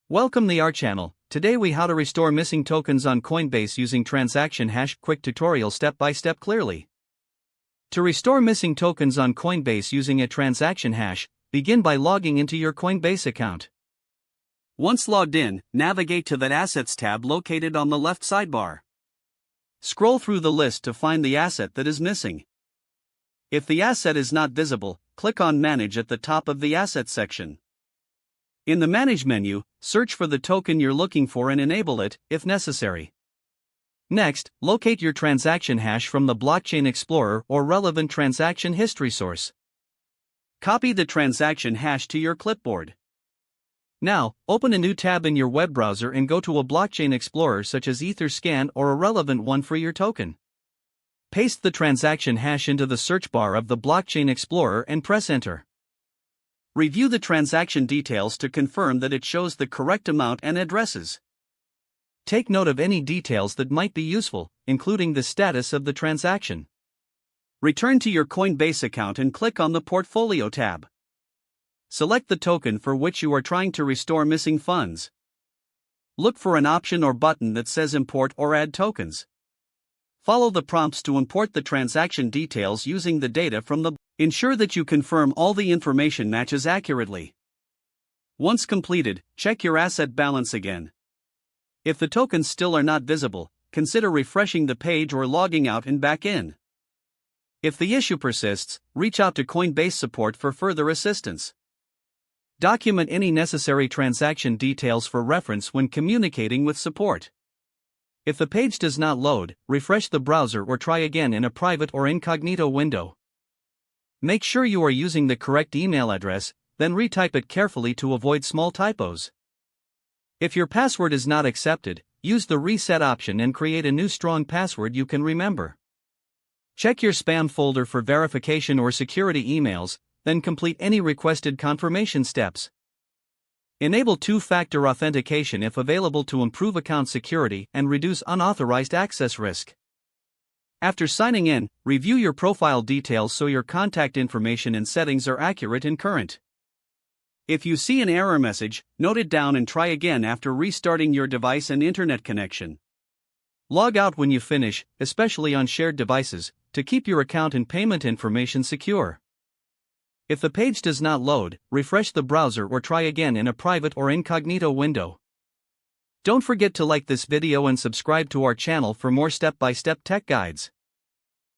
Welcome to our channel. Today we how to restore missing tokens on Coinbase using transaction hash. Quick tutorial step by step clearly. To restore missing tokens on Coinbase using a transaction hash, begin by logging into your Coinbase account. Once logged in, navigate to that Assets tab located on the left sidebar. Scroll through the list to find the asset that is missing. If the asset is not visible, click on Manage at the top of the Assets section. In the Manage menu, search for the token you're looking for and enable it, if necessary. Next, locate your transaction hash from the Blockchain Explorer or relevant transaction history source. Copy the transaction hash to your clipboard. Now, open a new tab in your web browser and go to a blockchain explorer such as Etherscan or a relevant one for your token. Paste the transaction hash into the search bar of the Blockchain Explorer and press Enter. Review the transaction details to confirm that it shows the correct amount and addresses. Take note of any details that might be useful, including the status of the transaction. Return to your Coinbase account and click on the Portfolio tab. Select the token for which you are trying to restore missing funds. Look for an option or button that says Import or Add Tokens. Follow the prompts to import the transaction details using the data from the. Ensure that you confirm all the information matches accurately. Once completed, check your asset balance again. If the tokens still are not visible, consider refreshing the page or logging out and back in. If the issue persists, reach out to Coinbase support for further assistance. Document any necessary transaction details for reference when communicating with support. If the page does not load, refresh the browser or try again in a private or incognito window. Make sure you are using the correct email address, then retype it carefully to avoid small typos. If your password is not accepted, use the reset option and create a new strong password you can remember. Check your spam folder for verification or security emails, then complete any requested confirmation steps. Enable two-factor authentication if available to improve account security and reduce unauthorized access risk. After signing in, review your profile details so your contact information and settings are accurate and current. If you see an error message, note it down and try again after restarting your device and internet connection. Log out when you finish, especially on shared devices, to keep your account and payment information secure. If the page does not load, refresh the browser or try again in a private or incognito window. Don't forget to like this video and subscribe to our channel for more step-by-step tech guides.